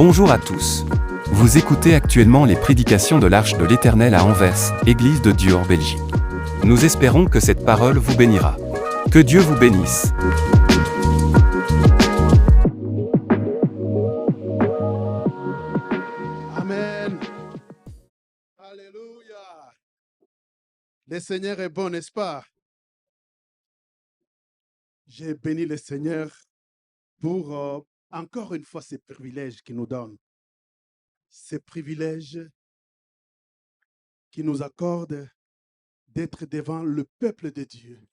Bonjour à tous. Vous écoutez actuellement les prédications de l'Arche de l'Éternel à Anvers, Église de Dieu en Belgique. Nous espérons que cette parole vous bénira. Que Dieu vous bénisse. Amen. Alléluia. Le Seigneur est bon, n'est-ce pas? J'ai béni le Seigneur pour encore une fois ces privilèges qu'il nous donne. Ces privilèges qu'il nous accorde d'être devant le peuple de Dieu,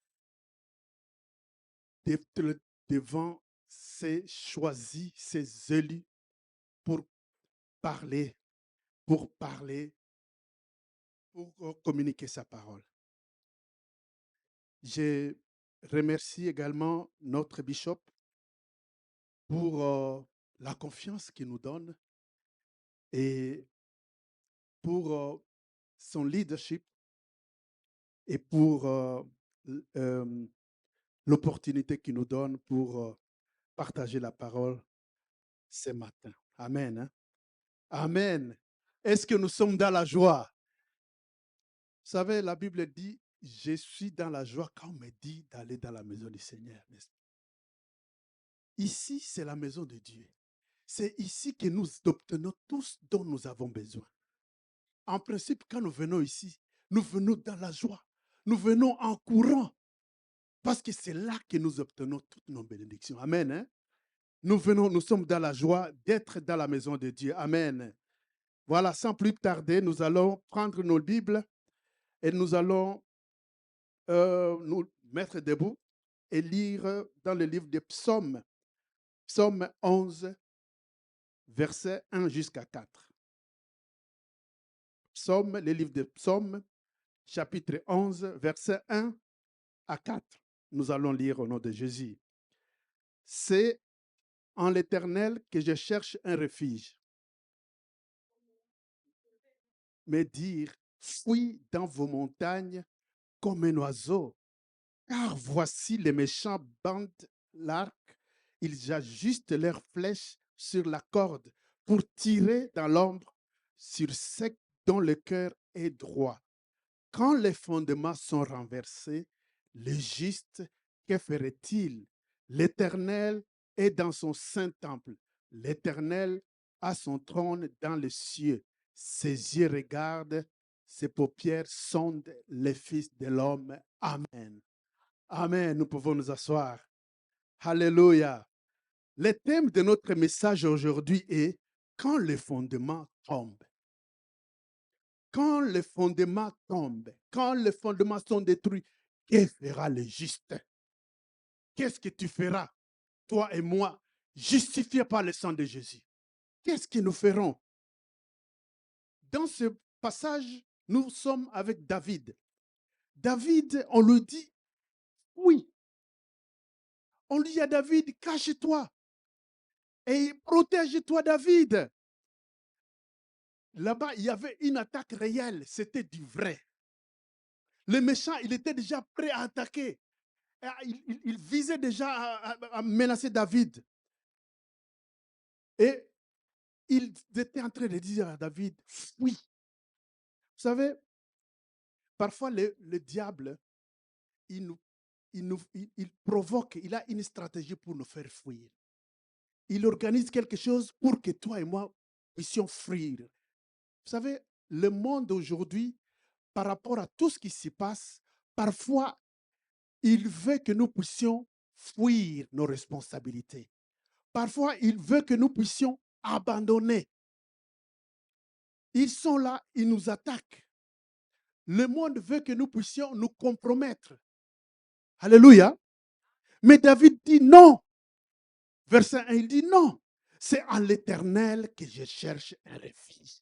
d'être devant ces choisis, ces élus pour parler, pour communiquer sa parole. Je remercie également notre bishop pour la confiance qu'il nous donne et pour son leadership et pour l'opportunité qu'il nous donne pour partager la parole ce matin. Amen. Hein? Amen. Est-ce que nous sommes dans la joie? Vous savez, la Bible dit, je suis dans la joie quand on me dit d'aller dans la maison du Seigneur. Ici, c'est la maison de Dieu. C'est ici que nous obtenons tout ce dont nous avons besoin. En principe, quand nous venons ici, nous venons dans la joie. Nous venons en courant. Parce que c'est là que nous obtenons toutes nos bénédictions. Amen. Hein? Nous sommes dans la joie d'être dans la maison de Dieu. Amen. Voilà, sans plus tarder, nous allons prendre nos Bibles et nous allons nous mettre debout et lire dans le livre des Psaumes, Psaume 11, versets 1 jusqu'à 4. Psaume, le livre des Psaumes, chapitre 11, versets 1 à 4. Nous allons lire au nom de Jésus. C'est en l'Éternel que je cherche un refuge. Mais dire, fuis dans vos montagnes comme un oiseau, car voici les méchants bandent l'arc, ils ajustent leurs flèches sur la corde pour tirer dans l'ombre sur ceux dont le cœur est droit. Quand les fondements sont renversés, le juste, que ferait-il? L'Éternel est dans son saint temple. L'Éternel a son trône dans les cieux. Ses yeux regardent, ses paupières sondent les fils de l'homme. Amen. Amen. Nous pouvons nous asseoir. Alléluia. Le thème de notre message aujourd'hui est quand les fondements tombent. Quand les fondements tombent, quand les fondements sont détruits, que fera le juste? Qu'est-ce que tu feras, toi et moi, justifiés par le sang de Jésus? Qu'est-ce que nous ferons? Dans ce passage, nous sommes avec David. David, on lui dit, oui. On lui dit à David, cache-toi et protège-toi, David. Là-bas, il y avait une attaque réelle, c'était du vrai. Le méchant, il était déjà prêt à attaquer. Il visait déjà à menacer David. Et il était en train de dire à David, fuis. Vous savez, parfois le diable, il provoque, il a une stratégie pour nous faire fuir. Il organise quelque chose pour que toi et moi puissions fuir. Vous savez, le monde aujourd'hui, par rapport à tout ce qui s'y passe, parfois, il veut que nous puissions fuir nos responsabilités. Parfois, il veut que nous puissions abandonner. Ils sont là, ils nous attaquent. Le monde veut que nous puissions nous compromettre. Alléluia. Mais David dit non. Verset 1, il dit non. C'est en l'Éternel que je cherche un refuge.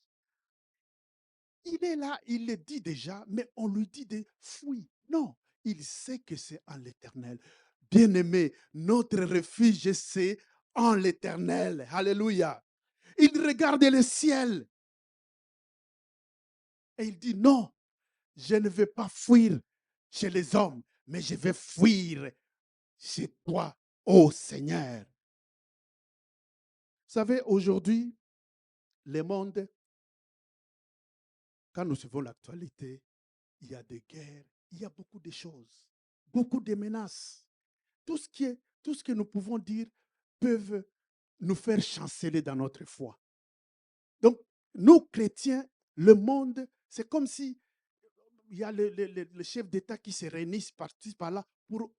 Il est là, il le dit déjà, mais on lui dit de fuir. Non, il sait que c'est en l'Éternel. Bien-aimé, notre refuge, c'est en l'Éternel. Alléluia. Il regarde le ciel. Et il dit non, je ne vais pas fuir chez les hommes, mais je vais fuir chez toi, ô Seigneur. Vous savez, aujourd'hui, le monde, quand nous suivons l'actualité, il y a des guerres, il y a beaucoup de choses, beaucoup de menaces. Tout ce que nous pouvons dire peuvent nous faire chanceler dans notre foi. Donc, nous, chrétiens, le monde, c'est comme si il y a le chef d'État qui se réunissent par-ci, par-là pour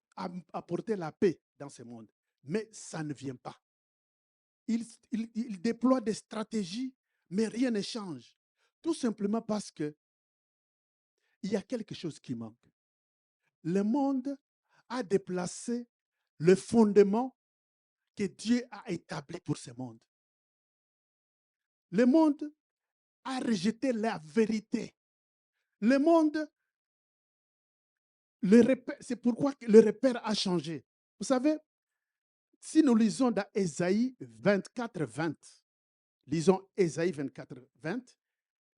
apporter la paix dans ce monde. Mais ça ne vient pas. Il déploie des stratégies, mais rien ne change. Tout simplement parce qu'il y a quelque chose qui manque. Le monde a déplacé le fondement que Dieu a établi pour ce monde. Le monde a rejeté la vérité. Le monde, c'est pourquoi le repère a changé. Vous savez, si nous lisons dans Ésaïe 24, 20, lisons Ésaïe 24, 20,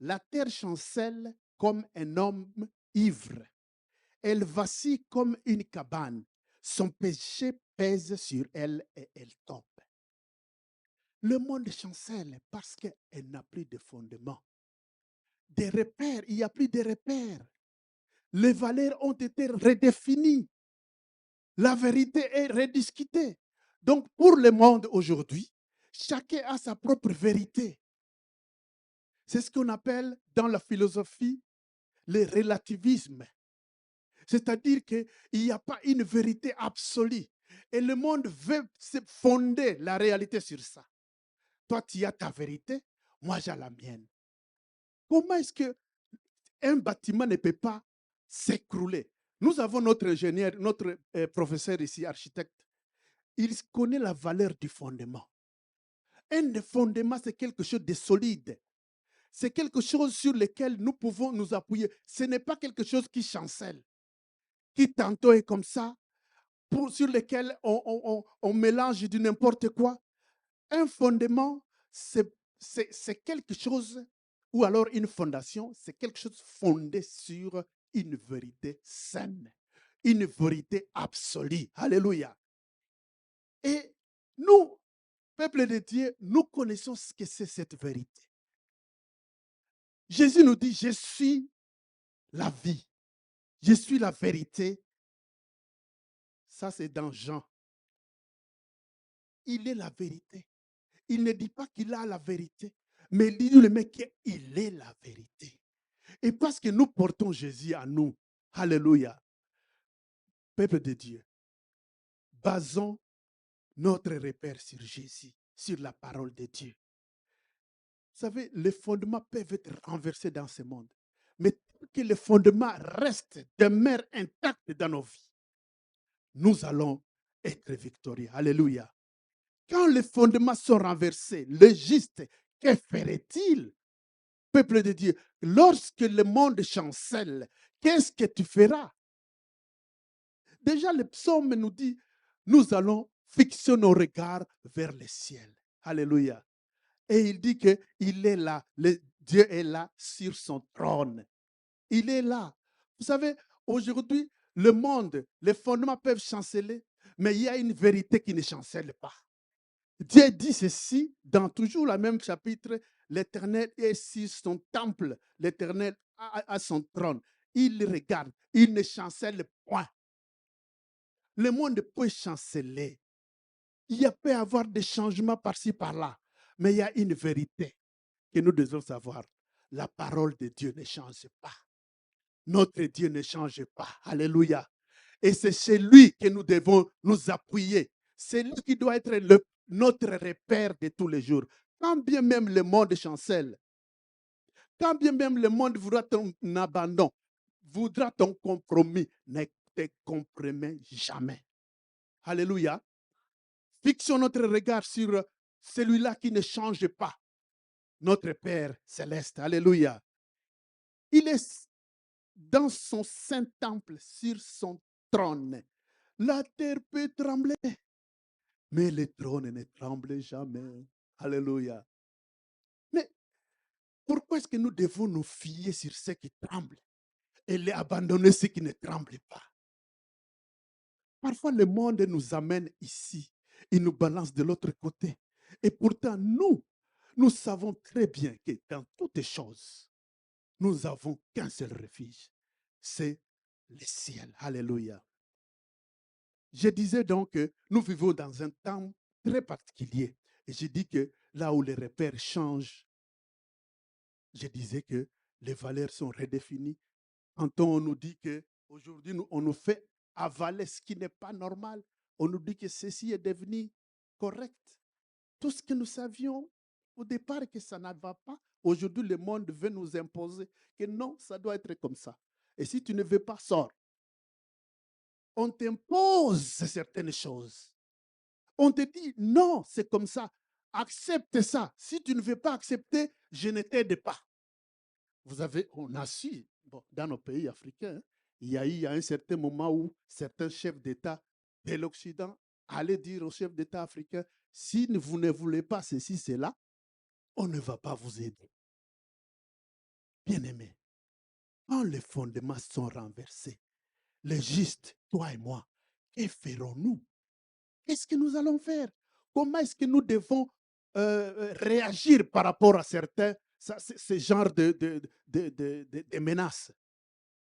la terre chancelle comme un homme ivre. Elle vacille comme une cabane. Son péché pèse sur elle et elle tombe. Le monde chancelle parce qu'elle n'a plus de fondement. Des repères, il n'y a plus de repères. Les valeurs ont été redéfinies. La vérité est rediscutée. Donc, pour le monde aujourd'hui, chacun a sa propre vérité. C'est ce qu'on appelle dans la philosophie le relativisme. C'est-à-dire qu'il n'y a pas une vérité absolue. Et le monde veut se fonder la réalité sur ça. Toi, tu as ta vérité, moi, j'ai la mienne. Comment est-ce qu'un bâtiment ne peut pas s'écrouler? Nous avons notre ingénieur, notre professeur ici, architecte. Il connaît la valeur du fondement. Un fondement, c'est quelque chose de solide. C'est quelque chose sur lequel nous pouvons nous appuyer. Ce n'est pas quelque chose qui chancelle, qui tantôt est comme ça, sur lequel on mélange du n'importe quoi. Un fondement, c'est quelque chose, ou alors une fondation, c'est quelque chose fondé sur une vérité saine, une vérité absolue. Alléluia. Et nous, peuple de Dieu, nous connaissons ce que c'est cette vérité. Jésus nous dit, je suis la vie, je suis la vérité. Ça, c'est dans Jean. Il est la vérité. Il ne dit pas qu'il a la vérité, mais il dit le mec qu'il est la vérité. Et parce que nous portons Jésus à nous, alléluia, peuple de Dieu, basons notre repère sur Jésus, sur la parole de Dieu. Vous savez, les fondements peuvent être renversés dans ce monde, mais tant que les fondements restent, demeurent intacts dans nos vies, nous allons être victorieux. Alléluia. Quand les fondements sont renversés, le juste, que ferait-il? Peuple de Dieu, lorsque le monde chancelle, qu'est-ce que tu feras? Déjà, le psaume nous dit, nous allons fixer nos regards vers le ciel. Alléluia. Et il dit qu'il est là, Dieu est là sur son trône. Il est là. Vous savez, aujourd'hui, le monde, les fondements peuvent chanceler, mais il y a une vérité qui ne chancelle pas. Dieu dit ceci dans toujours le même chapitre, l'Éternel est sur son temple, l'Éternel a son trône. Il regarde, il ne chancelle point. Le monde peut chanceler. Il peut y avoir des changements par-ci, par-là, mais il y a une vérité que nous devons savoir. La parole de Dieu ne change pas. Notre Dieu ne change pas. Alléluia. Et c'est chez lui que nous devons nous appuyer. C'est lui qui doit être notre repère de tous les jours. Quand bien même le monde chancelle, quand bien même le monde voudra ton abandon, voudra ton compromis, ne te compromets jamais. Alléluia. Fixons notre regard sur celui-là qui ne change pas. Notre Père céleste. Alléluia. Il est dans son saint temple, sur son trône. La terre peut trembler, mais le trône ne tremble jamais. Alléluia. Mais pourquoi est-ce que nous devons nous fier sur ceux qui tremblent et les abandonner ceux qui ne tremblent pas? Parfois, le monde nous amène ici. Il nous balance de l'autre côté. Et pourtant, nous Nous savons très bien que dans toutes choses, nous avons qu'un seul refuge, c'est le ciel. Alléluia. Je disais donc que nous vivons dans un temps très particulier. Et je dis que là où les repères changent, je disais que les valeurs sont redéfinies. Quand on nous dit qu'aujourd'hui, on nous fait avaler ce qui n'est pas normal, on nous dit que ceci est devenu correct. Tout ce que nous savions au départ que ça ne va pas, aujourd'hui, le monde veut nous imposer que non, ça doit être comme ça. Et si tu ne veux pas, sors. On t'impose certaines choses. On te dit, non, c'est comme ça. Accepte ça. Si tu ne veux pas accepter, je ne t'aide pas. On a su, bon, dans nos pays africains, il y a eu un certain moment où certains chefs d'État de l'Occident allaient dire aux chefs d'État africains, si vous ne voulez pas ceci, cela, on ne va pas vous aider. Bien-aimés, quand les fondements sont renversés, les justes, toi et moi, que ferons-nous? Qu'est-ce que nous allons faire? Comment est-ce que nous devons réagir par rapport à ce genre de menaces?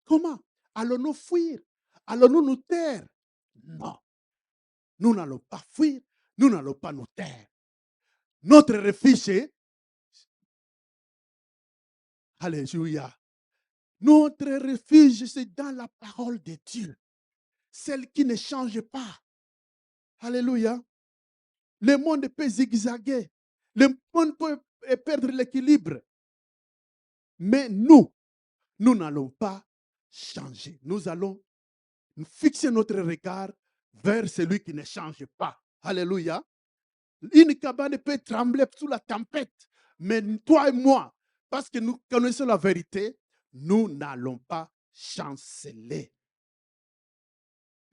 Comment? Allons-nous fuir? Allons-nous nous taire? Non, nous n'allons pas fuir, nous n'allons pas nous taire. Notre refuge est, alléluia, notre refuge c'est dans la parole de Dieu, celle qui ne change pas. Alléluia. Le monde peut zigzaguer, le monde peut perdre l'équilibre, mais nous n'allons pas changer. Nous allons fixer notre regard vers celui qui ne change pas. Alléluia. Une cabane peut trembler sous la tempête, mais toi et moi, parce que nous connaissons la vérité, nous n'allons pas chanceler.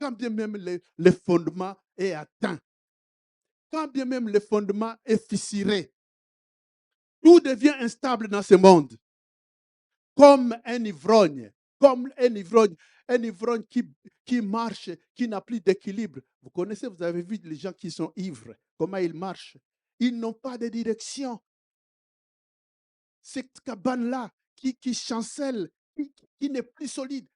Quand bien même le fondement est atteint, quand bien même le fondement est fissuré, tout devient instable dans ce monde. Comme un ivrogne, un ivrogne qui marche, qui n'a plus d'équilibre. Vous connaissez, vous avez vu les gens qui sont ivres, comment ils marchent. Ils n'ont pas de direction. Cette cabane-là qui chancelle, qui n'est plus solide.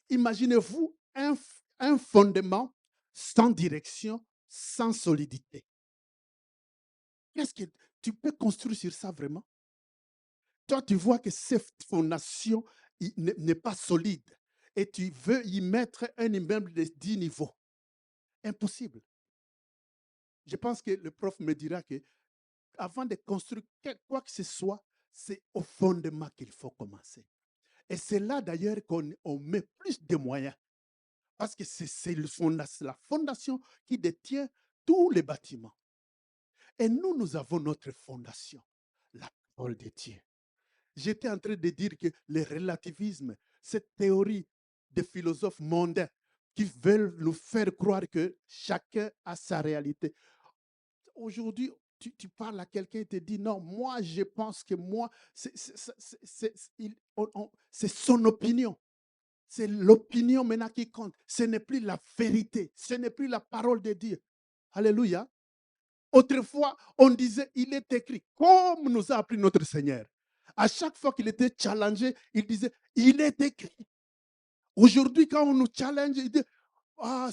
Imaginez-vous un fondement sans direction, sans solidité. Qu'est-ce que tu peux construire sur ça vraiment? Toi, tu vois que cette fondation n'est pas solide et tu veux y mettre un immeuble de 10 niveaux. Impossible. Je pense que le prof me dira que avant de construire quoi que ce soit, c'est au fondement qu'il faut commencer. Et c'est là d'ailleurs qu'on met plus de moyens. Parce que c'est la fondation qui détient tous les bâtiments. Et nous avons notre fondation, la parole de Dieu. J'étais en train de dire que le relativisme, cette théorie des philosophes mondains qui veulent nous faire croire que chacun a sa réalité. Aujourd'hui, tu parles à quelqu'un et te dit non, moi je pense que moi, c'est son opinion. C'est l'opinion maintenant qui compte. Ce n'est plus la vérité. Ce n'est plus la parole de Dieu. Alléluia. Autrefois, on disait, il est écrit, comme nous a appris notre Seigneur. À chaque fois qu'il était challengé, il disait, il est écrit. Aujourd'hui, quand on nous challenge, il dit, ah,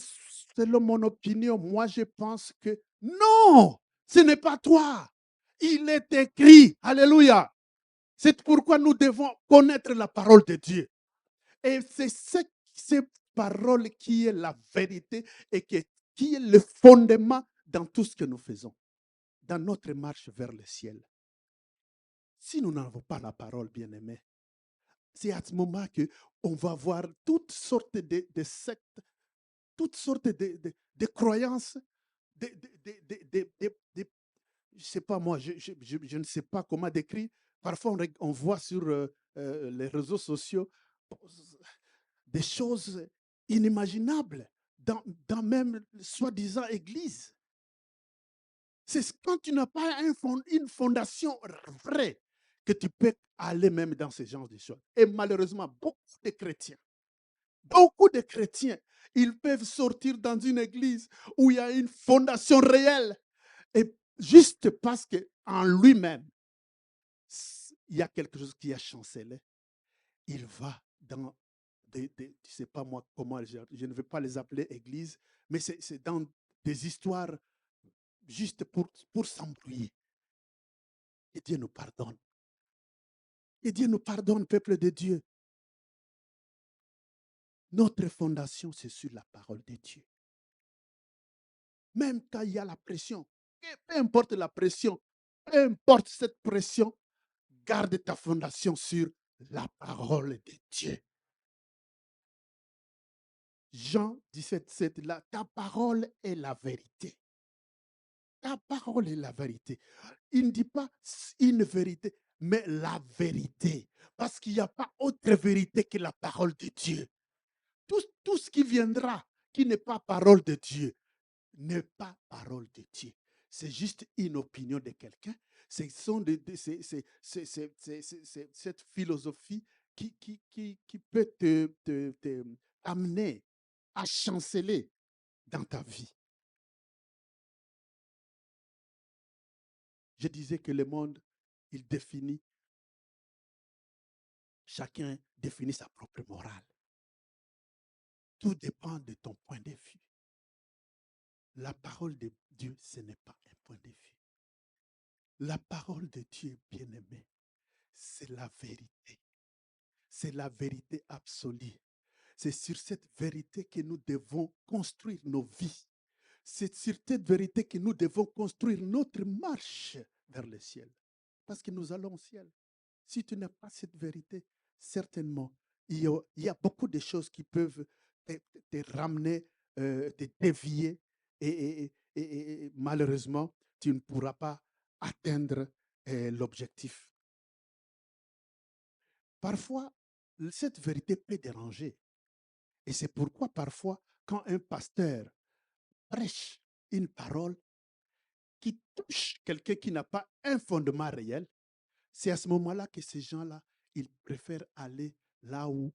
selon mon opinion, moi je pense que non, ce n'est pas toi. Il est écrit. Alléluia. C'est pourquoi nous devons connaître la parole de Dieu. Et c'est cette parole qui est la vérité et qui est le fondement dans tout ce que nous faisons, dans notre marche vers le ciel. Si nous n'avons pas la parole, bien-aimés, c'est à ce moment qu'on va voir toutes sortes de sectes, toutes sortes de croyances, je ne sais pas moi, je ne sais pas comment décrire. Parfois, on voit sur les réseaux sociaux des choses inimaginables dans même soi-disant église. C'est quand tu n'as pas une fondation vraie que tu peux aller même dans ce genre de choses. Et malheureusement, beaucoup de chrétiens, ils peuvent sortir dans une église où il y a une fondation réelle. Et juste parce qu'en lui-même, il y a quelque chose qui a chancelé. Il va dans je ne sais pas moi comment, je ne vais pas les appeler églises, mais c'est dans des histoires juste pour s'embrouiller. Et Dieu nous pardonne. Et Dieu nous pardonne, peuple de Dieu. Notre fondation, c'est sur la parole de Dieu. Même quand il y a la pression, peu importe la pression, peu importe cette pression, garde ta fondation sur la parole de Dieu. Jean 17, 7, là, ta parole est la vérité. Ta parole est la vérité. Il ne dit pas une vérité, mais la vérité. Parce qu'il n'y a pas autre vérité que la parole de Dieu. Tout ce qui viendra, qui n'est pas parole de Dieu, n'est pas parole de Dieu. C'est juste une opinion de quelqu'un. C'est cette philosophie qui peut t'amener à chanceler dans ta vie. Je disais que le monde, il définit, chacun définit sa propre morale. Tout dépend de ton point de vue. La parole de Dieu, ce n'est pas un point de vue. La parole de Dieu, bien-aimé, c'est la vérité. C'est la vérité absolue. C'est sur cette vérité que nous devons construire nos vies. C'est sur cette vérité que nous devons construire notre marche vers le ciel. Parce que nous allons au ciel. Si tu n'as pas cette vérité, certainement, il y a beaucoup de choses qui peuvent te ramener, te dévier et malheureusement, tu ne pourras pas atteindre l'objectif. Parfois, cette vérité peut déranger. Et c'est pourquoi parfois, quand un pasteur prêche une parole qui touche quelqu'un qui n'a pas un fondement réel, c'est à ce moment-là que ces gens-là, ils préfèrent aller là où,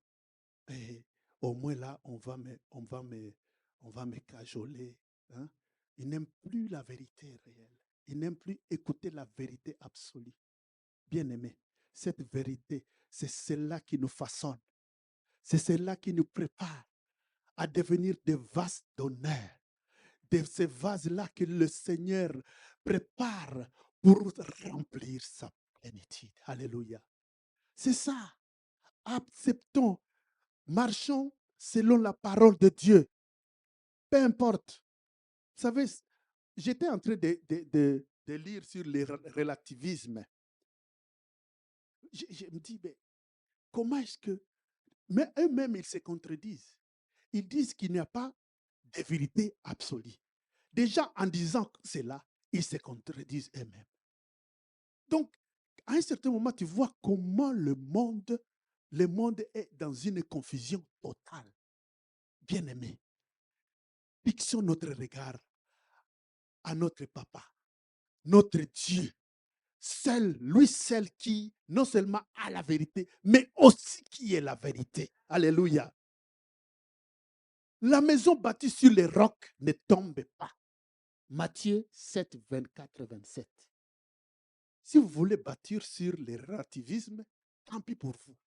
au moins là, on va me cajoler. Hein? Ils n'aiment plus la vérité réelle. Ils n'aiment plus écouter la vérité absolue. Bien-aimé, cette vérité, c'est celle-là qui nous façonne. C'est celle-là qui nous prépare à devenir des vases d'honneur. De ces vases-là que le Seigneur prépare pour remplir sa plénitude. Alléluia. C'est ça. Acceptons, marchons selon la parole de Dieu. Peu importe. Vous savez, j'étais en train de lire sur le relativisme. Je me dis, mais comment est-ce que... Mais eux-mêmes, ils se contredisent. Ils disent qu'il n'y a pas de vérité absolue. Déjà, en disant cela, ils se contredisent eux-mêmes. Donc, à un certain moment, tu vois comment le monde est dans une confusion totale. Bien-aimé, fixons notre regard à notre papa, notre Dieu, lui seul qui non seulement a la vérité, mais aussi qui est la vérité. Alléluia. La maison bâtie sur les rocs ne tombe pas. Matthieu 7, 24, 27. Si vous voulez bâtir sur le relativisme, tant pis pour vous.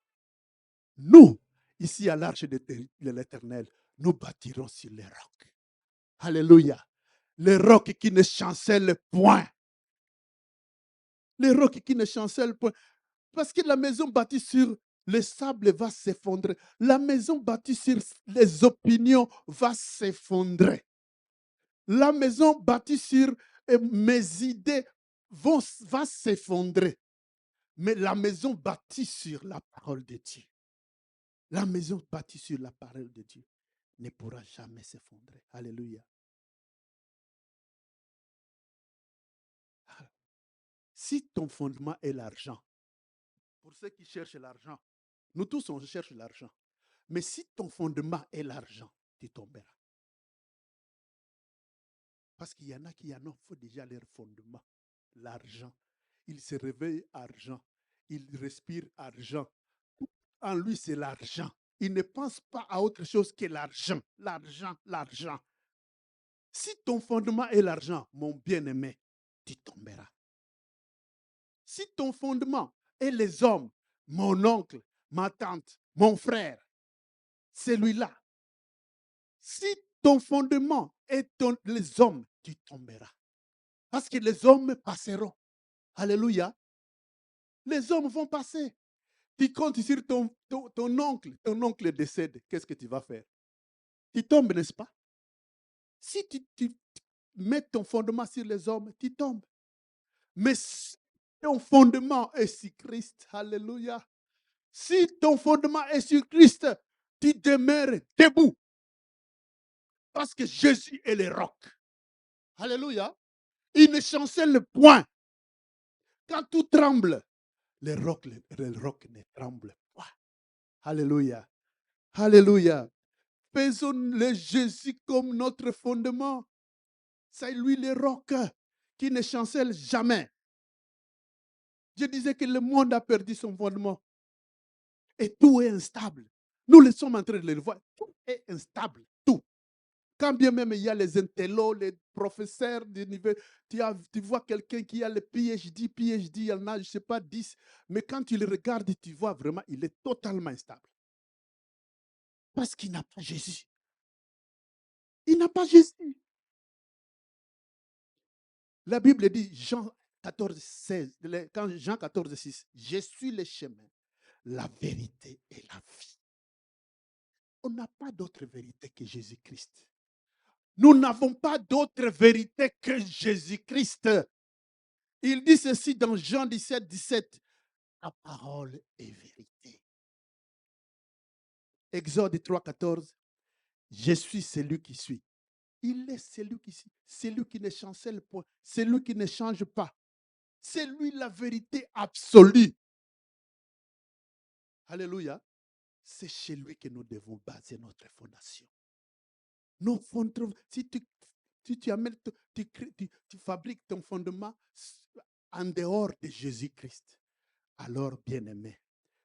Nous, ici à l'Arche de l'Éternel, nous bâtirons sur les rocs. Alléluia. Les rocs qui ne chancellent point. Les rocs qui ne chancellent point. Parce que la maison bâtie sur le sable va s'effondrer. La maison bâtie sur les opinions va s'effondrer. La maison bâtie sur mes idées va s'effondrer. Mais la maison bâtie sur la parole de Dieu, la maison bâtie sur la parole de Dieu ne pourra jamais s'effondrer. Alléluia. Si ton fondement est l'argent, pour ceux qui cherchent l'argent, nous tous on cherche l'argent. Mais si ton fondement est l'argent, tu tomberas. Parce qu'il y en a qui en ont déjà leur fondement, l'argent. Il se réveille argent, il respire argent. En lui, c'est l'argent. Il ne pense pas à autre chose que l'argent, l'argent, l'argent. Si ton fondement est l'argent, mon bien-aimé, tu tomberas. Si ton fondement Et les hommes, mon oncle, ma tante, mon frère, celui-là. Si ton fondement est les hommes, tu tomberas. Parce que les hommes passeront. Alléluia. Les hommes vont passer. Tu comptes sur ton oncle décède. Qu'est-ce que tu vas faire? Tu tombes, n'est-ce pas? Si tu mets ton fondement sur les hommes, tu tombes. Mais si ton fondement est sur Christ, alléluia. Si ton fondement est sur Christ, tu demeures debout. Parce que Jésus est le roc. Alléluia. Il ne chancelle point. Quand tout tremble, le roc ne tremble pas. Alléluia. Alléluia. Faisons le Jésus comme notre fondement. C'est lui le roc qui ne chancelle jamais. Je disais que le monde a perdu son fondement. Et tout est instable. Nous le sommes en train de le voir. Tout est instable. Tout. Quand bien même il y a les intellos, les professeurs d'univers, tu vois quelqu'un qui a le PhD, il y en a, je ne sais pas, 10. Mais quand tu le regardes, tu vois vraiment, il est totalement instable. Parce qu'il n'a pas Jésus. Il n'a pas Jésus. La Bible dit, Jean 14, 16, quand Jean 14, 6, je suis le chemin, la vérité et la vie. On n'a pas d'autre vérité que Jésus-Christ. Nous n'avons pas d'autre vérité que Jésus-Christ. Il dit ceci dans Jean 17, 17. Ta parole est vérité. Exode 3, 14. Je suis celui qui suis. Il est celui qui suit, celui qui ne chancelle point, celui qui ne change pas. C'est lui la vérité absolue. Alléluia. C'est chez lui que nous devons baser notre fondation. Nos fondements, si tu amènes, tu fabriques ton fondement en dehors de Jésus-Christ, alors, bien-aimé,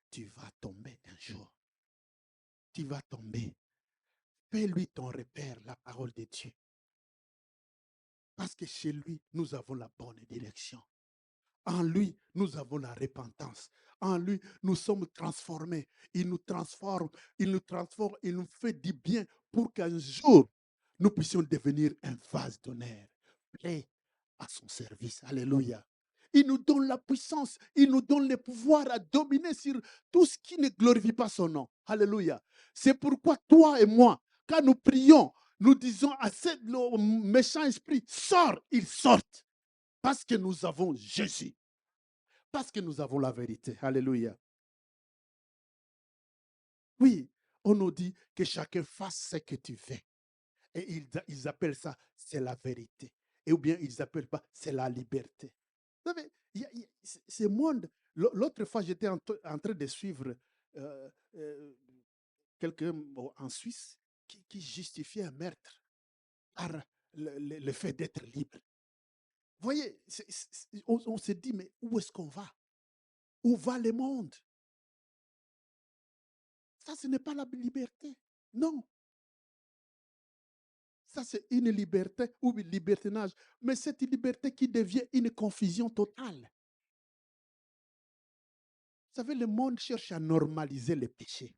tu vas tomber un jour. Tu vas tomber. Fais-lui ton repère, la parole de Dieu. Parce que chez lui, nous avons la bonne direction. En lui, nous avons la repentance. En lui, nous sommes transformés. Il nous transforme, il nous fait du bien pour qu'un jour, nous puissions devenir un vase d'honneur, prêt à son service. Alléluia. Il nous donne la puissance, il nous donne le pouvoir à dominer sur tout ce qui ne glorifie pas son nom. Alléluia. C'est pourquoi toi et moi, quand nous prions, nous disons à ce méchant esprit, sors, il sort. Parce que nous avons Jésus. Parce que nous avons la vérité. Alléluia. Oui, on nous dit que chacun fasse ce que tu veux. Et ils appellent ça, c'est la vérité. Et ou bien ils appellent pas, c'est la liberté. Vous savez, ce monde, l'autre fois, j'étais en train de suivre euh, quelqu'un en Suisse qui justifiait un meurtre par le fait d'être libre. Vous voyez, on se dit, mais où est-ce qu'on va? Où va le monde? Ça, ce n'est pas la liberté. Non. Ça, c'est une liberté ou une libertinage. Mais cette liberté qui devient une confusion totale. Vous savez, le monde cherche à normaliser les péchés.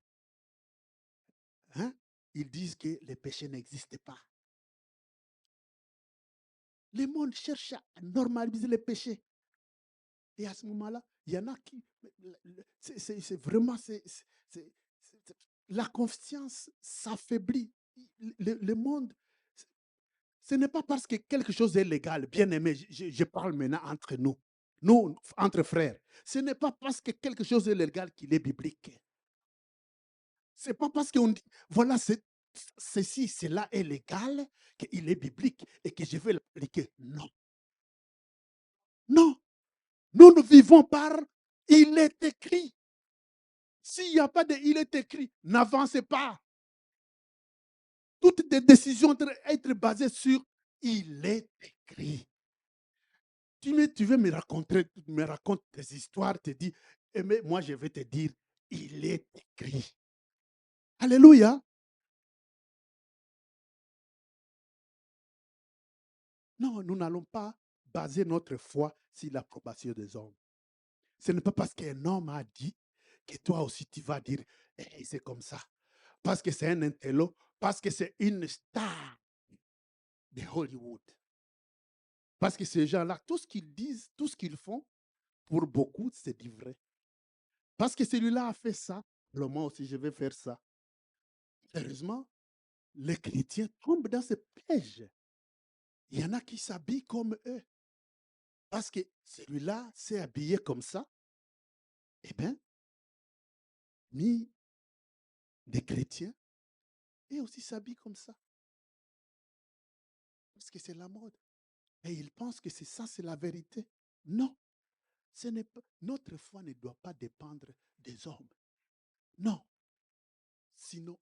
Hein? Ils disent que les péchés n'existent pas. Le monde cherche à normaliser les péchés. Et à ce moment-là, il y en a qui... C'est vraiment... la confiance s'affaiblit. Le monde... Ce n'est pas parce que quelque chose est légal, bien aimé, je parle maintenant entre nous, nous, entre frères. Ce n'est pas parce que quelque chose est légal qu'il est biblique. Ce n'est pas parce qu'on dit, voilà, ceci, cela est légal, qu'il est biblique et que je vais l'appliquer. Non. Non. Nous vivons par il est écrit. S'il n'y a pas de il est écrit, n'avancez pas. Toutes tes décisions doivent être basées sur il est écrit. Tu veux me raconter des histoires, te dis, mais moi je vais te dire, il est écrit. Alléluia. Non, nous n'allons pas baser notre foi sur l'approbation des hommes. Ce n'est pas parce qu'un homme a dit que toi aussi tu vas dire, eh, c'est comme ça. Parce que c'est un intello, parce que c'est une star de Hollywood. Parce que ces gens-là, tout ce qu'ils disent, tout ce qu'ils font, pour beaucoup, c'est du vrai. Parce que celui-là a fait ça, alors moi aussi je vais faire ça. Heureusement, les chrétiens tombent dans ce piège. Il y en a qui s'habillent comme eux. Parce que celui-là s'est habillé comme ça. Eh bien, mis des chrétiens et aussi s'habillent comme ça. Parce que c'est la mode. Et ils pensent que c'est ça, c'est la vérité. Non, ce n'est pas, notre foi ne doit pas dépendre des hommes. Non, sinon,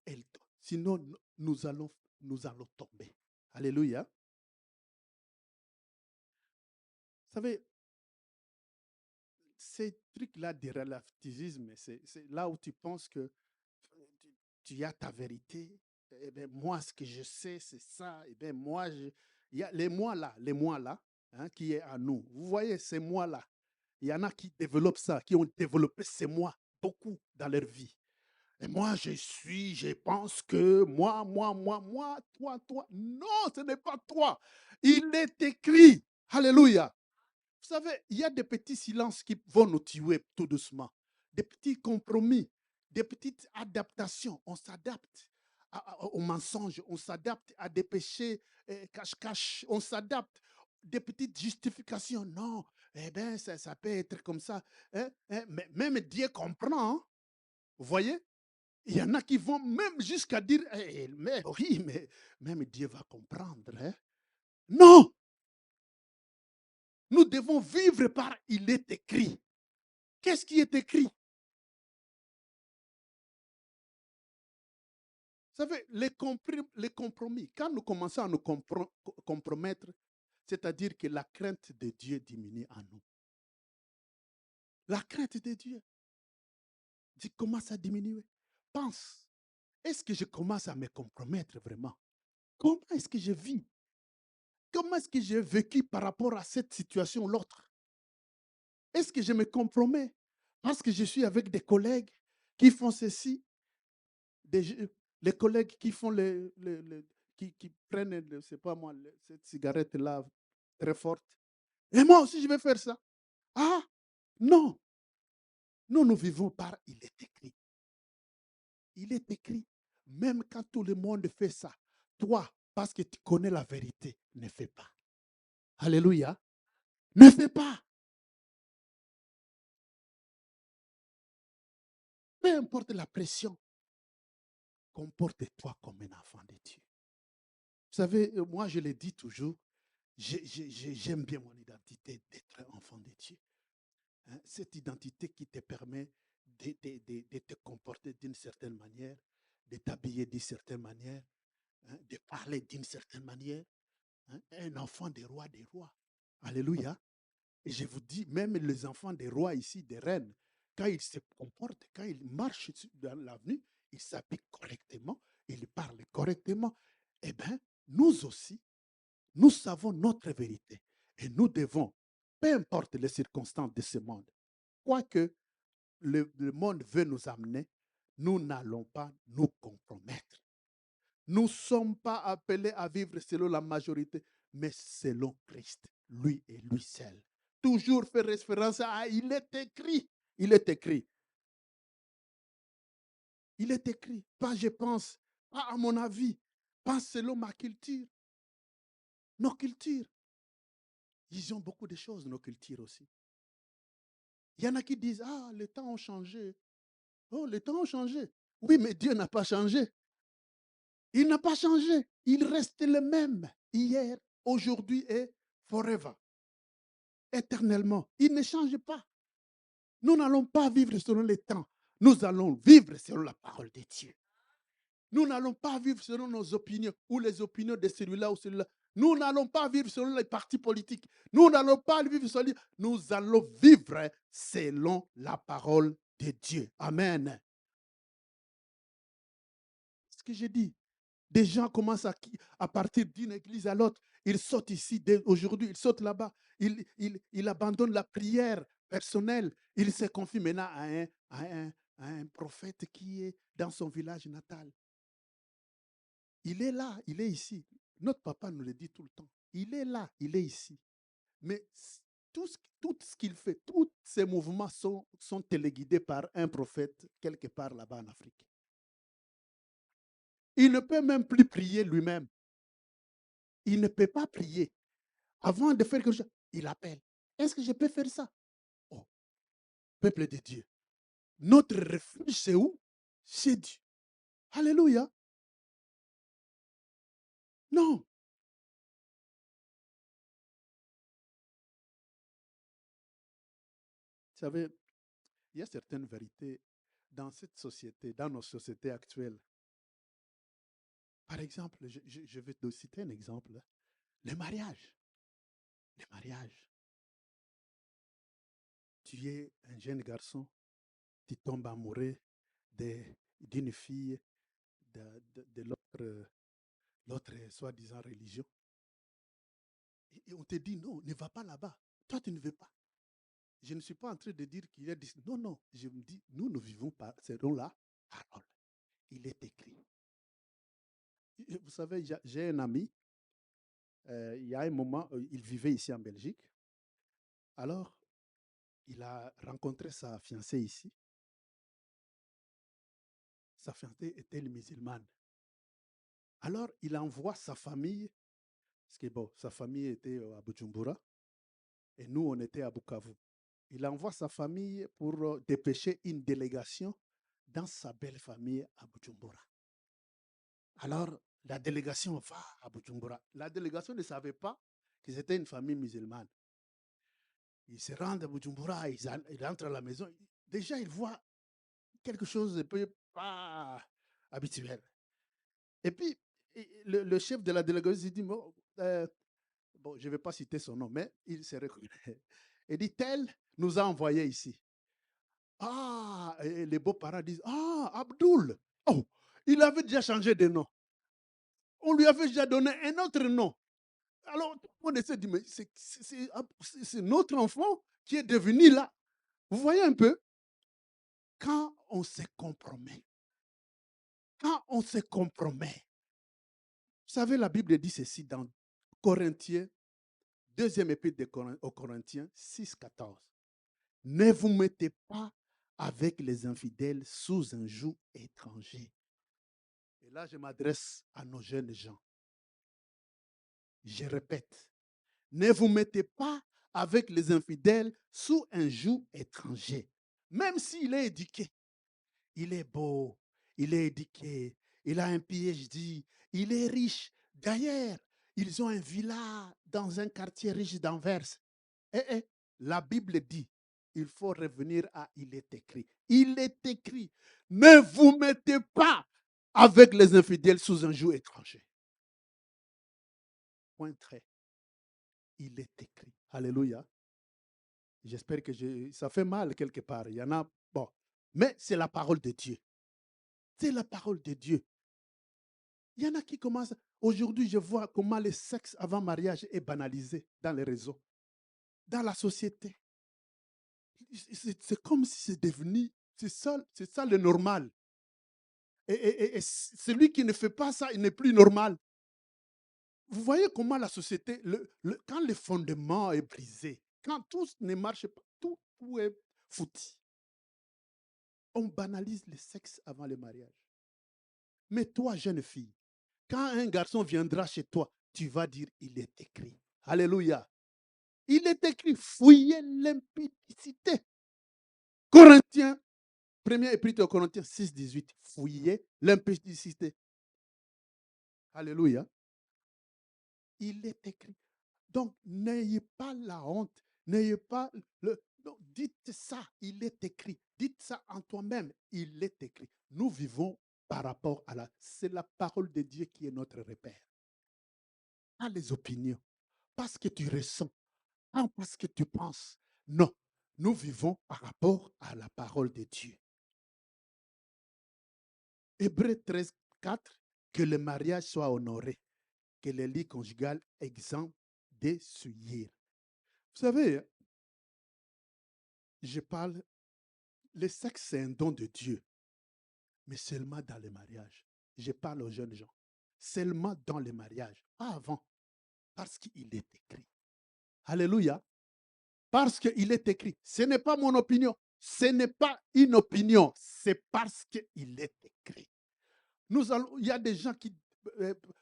sinon nous allons tomber. Alléluia. Vous savez, ces trucs-là de relativisme, c'est là où tu penses que tu as ta vérité. Eh bien, moi, ce que je sais, c'est ça. Eh bien, moi, il y a les moi-là, hein, qui est à nous. Vous voyez, ces moi-là, il y en a qui développent ça, qui ont développé ces moi beaucoup dans leur vie. Et moi, je pense que moi, toi. Non, ce n'est pas toi. Il est écrit. Alléluia. Vous savez, il y a des petits silences qui vont nous tuer tout doucement. Des petits compromis, des petites adaptations. On s'adapte aux mensonges, on s'adapte à des péchés cache-cache, on s'adapte des petites justifications. Non, eh bien, ça peut être comme ça. Mais même Dieu comprend. Hein. Vous voyez? Il y en a qui vont même jusqu'à dire, mais oui, mais même Dieu va comprendre. Hein? Non! Nous devons vivre par il est écrit. Qu'est-ce qui est écrit? Vous savez, les compromis, quand nous commençons à nous compromettre, c'est-à-dire que la crainte de Dieu diminue en nous. La crainte de Dieu commence à diminuer. Pense, est-ce que je commence à me compromettre vraiment? Comment est-ce que je vis? Comment est-ce que j'ai vécu par rapport à cette situation ou l'autre? Est-ce que je me compromets parce que je suis avec des collègues qui font ceci, les collègues qui font qui prennent, je sais pas moi, cette cigarette-là très forte. Et moi aussi, je vais faire ça. Ah, non. Nous vivons par il est écrit. Il est écrit. Même quand tout le monde fait ça, toi, parce que tu connais la vérité, ne fais pas. Alléluia. Ne fais pas. Peu importe la pression, comporte-toi comme un enfant de Dieu. Vous savez, moi, je le dis toujours, j'aime bien mon identité d'être enfant de Dieu. Hein, cette identité qui te permet de te comporter d'une certaine manière, de t'habiller d'une certaine manière, hein, de parler d'une certaine manière. Hein, un enfant des rois des rois. Alléluia. Et je vous dis, même les enfants des rois ici, des reines, quand ils se comportent, quand ils marchent dans l'avenue, ils s'habillent correctement, ils parlent correctement. Eh bien, nous aussi, nous savons notre vérité. Et nous devons, peu importe les circonstances de ce monde, quoique le monde veut nous amener, nous n'allons pas nous compromettre. Nous ne sommes pas appelés à vivre selon la majorité, mais selon Christ, lui et lui seul. Toujours faire référence à il est écrit. Il est écrit. Il est écrit. Pas je pense, pas à mon avis, pas selon ma culture. Nos cultures. Ils ont beaucoup de choses, nos cultures aussi. Il y en a qui disent, ah, les temps ont changé. Oh, les temps ont changé. Oui, mais Dieu n'a pas changé. Il n'a pas changé. Il reste le même hier, aujourd'hui et forever. Éternellement. Il ne change pas. Nous n'allons pas vivre selon les temps. Nous allons vivre selon la parole de Dieu. Nous n'allons pas vivre selon nos opinions ou les opinions de celui-là ou celui-là. Nous n'allons pas vivre selon les partis politiques. Nous n'allons pas vivre selon... Nous allons vivre selon la parole de Dieu. Amen. Ce que j'ai dit. Des gens commencent à partir d'une église à l'autre. Ils sautent ici, aujourd'hui, ils sautent là-bas. Ils abandonnent la prière personnel. Il se confie maintenant à un prophète qui est dans son village natal. Il est là, il est ici. Notre papa nous le dit tout le temps. Il est là, il est ici. Mais tout ce qu'il fait, tous ses mouvements sont téléguidés par un prophète quelque part là-bas en Afrique. Il ne peut même plus prier lui-même. Il ne peut pas prier. Avant de faire quelque chose, il appelle. Est-ce que je peux faire ça? Oh, peuple de Dieu. Notre refuge, c'est où? C'est Dieu. Alléluia. Non. Vous savez, il y a certaines vérités dans cette société, dans nos sociétés actuelles. Par exemple, je vais te citer un exemple. Le mariage. Le mariage. Tu es un jeune garçon, tu tombes amoureux d'une fille de l'autre soi-disant religion. Et on te dit non, ne va pas là-bas. Toi, tu ne veux pas. Je ne suis pas en train de dire qu'il y a des... Non, non. Je me dis, nous ne vivons pas selon la parole. Il est écrit. Et vous savez, j'ai un ami, il y a un moment, il vivait ici en Belgique. Alors, il a rencontré sa fiancée ici. Sa fiancée était une musulmane. Alors, il envoie sa famille, parce que bon, sa famille était à Bujumbura, et nous, on était à Bukavu. Il envoie sa famille pour dépêcher une délégation dans sa belle famille à Bujumbura. Alors, la délégation va à Bujumbura. La délégation ne savait pas que c'était une famille musulmane. Ils se rendent à Bujumbura, ils entrent à la maison. Déjà, ils voient quelque chose de peu pas habituel. Et puis, le chef de la délégation dit, bon, je ne vais pas citer son nom, mais il se reconnaît. Il dit, tel nous a envoyés ici. Ah, et les beaux-parents disent, ah, Abdoul. Oh, il avait déjà changé de nom. On lui avait déjà donné un autre nom. Alors, on essaie de dire, mais c'est notre enfant qui est devenu là. Vous voyez un peu? Quand on se compromet, vous savez, la Bible dit ceci dans Corinthiens, deuxième épître aux Corinthiens 6, 14. Ne vous mettez pas avec les infidèles sous un joug étranger. Et là, je m'adresse à nos jeunes gens. Je répète, ne vous mettez pas avec les infidèles sous un joug étranger. Même s'il est éduqué, il est beau, il est éduqué, il a un PhD, il est riche. D'ailleurs, ils ont un villa dans un quartier riche d'Anvers. La Bible dit, il faut revenir à il est écrit. Il est écrit, ne vous mettez pas avec les infidèles sous un joug étranger. Point trait. Il est écrit. Alléluia. J'espère que ça fait mal quelque part. Il y en a, bon. Mais c'est la parole de Dieu. C'est la parole de Dieu. Il y en a qui commencent. Aujourd'hui, je vois comment le sexe avant mariage est banalisé dans les réseaux, dans la société. C'est comme si c'est devenu, c'est ça le normal. Et celui qui ne fait pas ça, il n'est plus normal. Vous voyez comment la société, quand le fondement est brisé, quand tout ne marche pas, tout est foutu. On banalise le sexe avant le mariage. Mais toi, jeune fille, quand un garçon viendra chez toi, tu vas dire, il est écrit. Alléluia. Il est écrit, fouillez l'impudicité. Corinthiens, premier épître aux Corinthiens 6, 18. Fouillez l'impudicité. Alléluia. Il est écrit. Donc, n'ayez pas la honte. N'ayez pas non, dites ça, il est écrit. Dites ça en toi-même, il est écrit. Nous vivons par rapport à c'est la parole de Dieu qui est notre repère. Pas les opinions, pas ce que tu ressens, pas ce que tu penses. Non, nous vivons par rapport à la parole de Dieu. Hébreux 13, 4, que le mariage soit honoré, que le lit conjugal exempt de souillure. Vous savez, Je parle, le sexe, c'est un don de Dieu, mais seulement dans les mariages. Je parle aux jeunes gens. Seulement dans les mariages, pas avant, parce qu'il est écrit. Alléluia. Parce qu'il est écrit. Ce n'est pas mon opinion. Ce n'est pas une opinion. C'est parce qu'il est écrit. Il y a des gens qui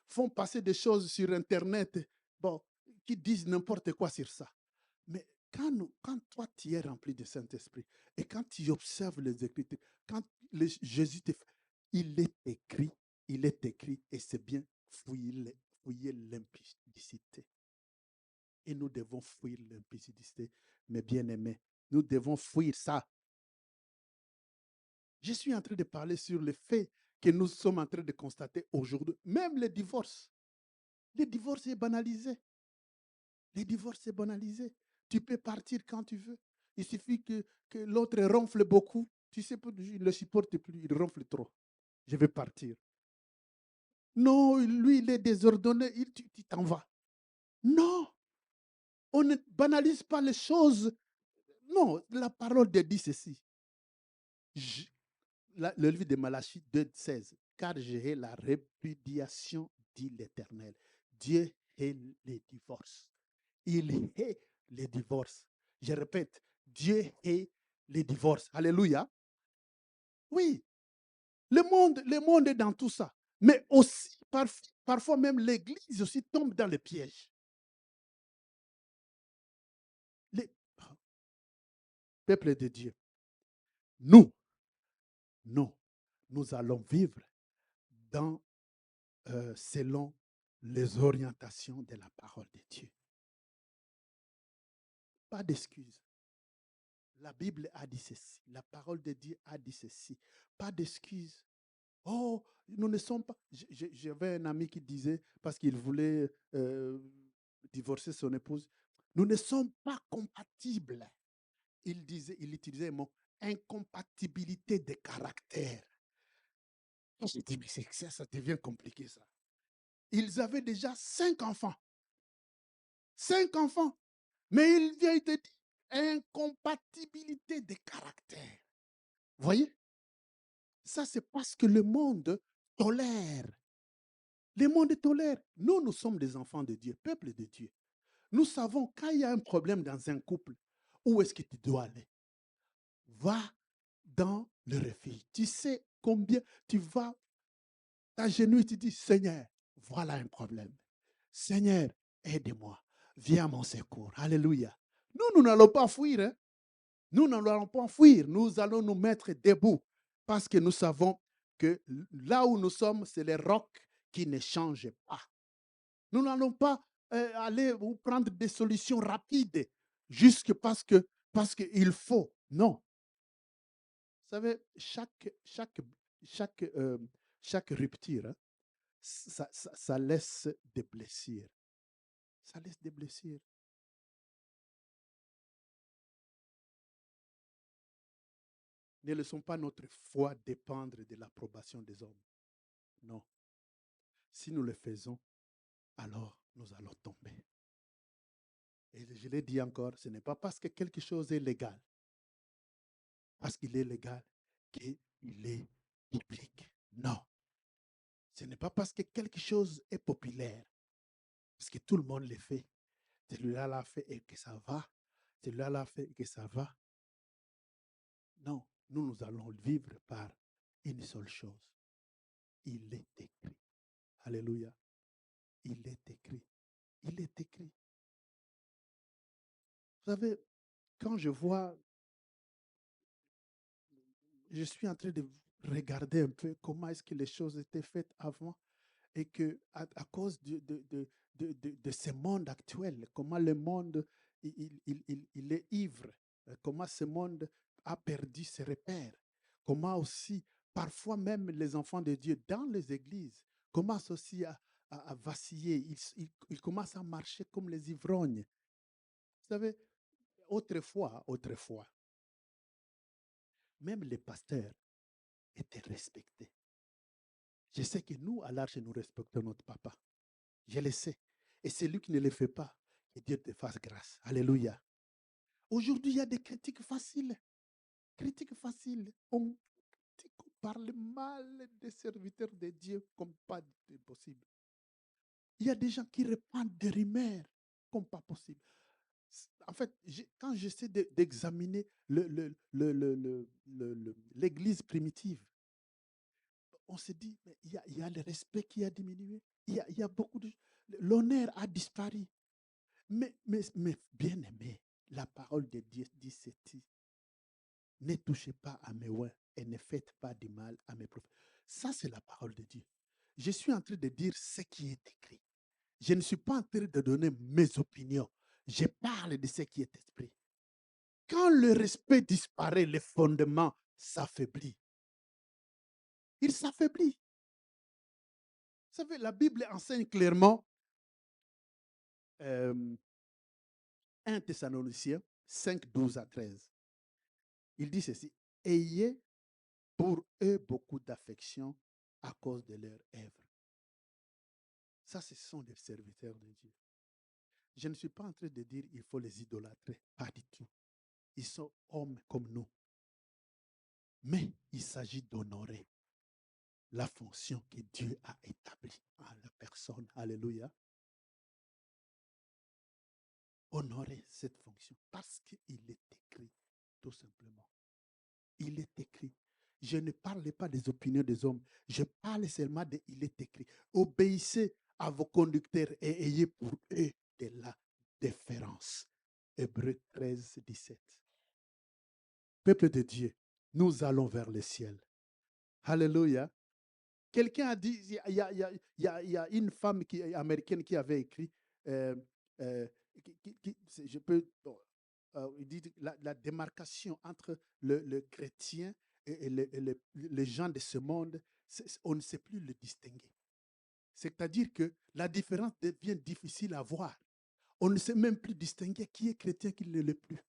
font passer des choses sur Internet, bon, qui disent n'importe quoi sur ça. Mais quand toi, tu es rempli de Saint-Esprit et quand tu observes les Écritures, quand Jésus te fait, il est écrit et c'est bien, fouiller l'impudicité. Et nous devons fuir l'impudicité, mes bien-aimés. Nous devons fuir ça. Je suis en train de parler sur le fait que nous sommes en train de constater aujourd'hui, même le divorce. Le divorce est banalisé. Le divorce est banalisé. Tu peux partir quand tu veux. Il suffit que l'autre ronfle beaucoup. Tu sais, il ne le supporte plus, il ronfle trop. Je vais partir. Non, lui, il est désordonné, tu t'en vas. Non, on ne banalise pas les choses. Non, la parole de dit ceci. Le livre de Malachie 2,16. Car j'ai la répudiation, dit l'Éternel. Dieu hait les divorces. Il hait les divorces. Je répète, Dieu hait les divorces. Alléluia. Oui, le monde est dans tout ça. Mais aussi, parfois même l'Église aussi tombe dans le piège. Les peuples de Dieu, nous allons vivre dans, selon les orientations de la parole de Dieu. Pas d'excuses. La Bible a dit ceci. La parole de Dieu a dit ceci. Pas d'excuses. Oh, nous ne sommes pas. J'avais un ami qui disait, parce qu'il voulait divorcer son épouse, nous ne sommes pas compatibles. Il utilisait le mot incompatibilité de caractère. J'ai dit, mais ça devient compliqué ça. Ils avaient déjà 5 enfants. 5 enfants. Mais il vient, il te dit, incompatibilité de caractère. Vous voyez? Ça, c'est parce que le monde tolère. Le monde tolère. Nous sommes des enfants de Dieu, peuple de Dieu. Nous savons quand il y a un problème dans un couple, où est-ce que tu dois aller? Va dans le refuge. Tu sais combien tu vas t'agenouiller, tu dis, Seigneur, voilà un problème. Seigneur, aide-moi. Viens à mon secours. Alléluia. Nous n'allons pas fuir. Hein? Nous n'allons pas fuir. Nous allons nous mettre debout parce que nous savons que là où nous sommes, c'est les rocs qui ne changent pas. Nous n'allons pas aller ou prendre des solutions rapides juste parce qu'il faut. Non. Vous savez, chaque rupture, hein, ça laisse des blessures. Ça laisse des blessures. Ne laissons pas notre foi dépendre de l'approbation des hommes. Non. Si nous le faisons, alors nous allons tomber. Et je l'ai dit encore, ce n'est pas parce que quelque chose est légal, parce qu'il est légal, qu'il est biblique. Non. Ce n'est pas parce que quelque chose est populaire, parce que tout le monde le fait. Celui-là l'a fait et que ça va. Celui-là l'a fait et que ça va. Non, nous allons vivre par une seule chose. Il est écrit. Alléluia. Il est écrit. Il est écrit. Vous savez, quand je vois, je suis en train de regarder un peu comment est-ce que les choses étaient faites avant et que à cause de ce monde actuel, comment le monde il est ivre, comment ce monde a perdu ses repères, comment aussi parfois même les enfants de Dieu dans les églises commencent aussi à vaciller, ils commencent à marcher comme les ivrognes. Vous savez, autrefois, même les pasteurs étaient respectés. Je sais que nous, à l'Arche, nous respectons notre papa. Je le sais. Et celui qui ne le fait pas, que Dieu te fasse grâce. Alléluia. Aujourd'hui, il y a des critiques faciles. Critiques faciles. On critique, on parle mal des serviteurs de Dieu comme pas possible. Il y a des gens qui répandent des rumeurs comme pas possible. En fait, quand j'essaie d'examiner l'Église primitive, on se dit, mais il y a le respect qui a diminué. Il y a beaucoup de... L'honneur a disparu. Mais bien aimé, la parole de Dieu dit ceci. Ne touchez pas à mes oins et ne faites pas du mal à mes prophètes. Ça, c'est la parole de Dieu. Je suis en train de dire ce qui est écrit. Je ne suis pas en train de donner mes opinions. Je parle de ce qui est écrit. Quand le respect disparaît, les fondements s'affaiblissent. Il s'affaiblit. Vous savez, la Bible enseigne clairement 1 Thessaloniciens 5, 12 à 13. Il dit ceci. Ayez pour eux beaucoup d'affection à cause de leur œuvre. Ça, ce sont des serviteurs de Dieu. Je ne suis pas en train de dire qu'il faut les idolâtrer. Pas du tout. Ils sont hommes comme nous. Mais il s'agit d'honorer la fonction que Dieu a établie à la personne. Alléluia. Honorer cette fonction parce qu'il est écrit, tout simplement. Il est écrit. Je ne parle pas des opinions des hommes. Je parle seulement de il est écrit. Obéissez à vos conducteurs et ayez pour eux de la déférence. Hébreux 13, 17. Peuple de Dieu, nous allons vers le ciel. Alléluia. Quelqu'un a dit, il y a une femme américaine qui avait écrit, je peux, bon, il dit la démarcation entre le chrétien et les gens de ce monde, on ne sait plus le distinguer. C'est-à-dire que la différence devient difficile à voir. On ne sait même plus distinguer qui est chrétien, qui ne l'est plus.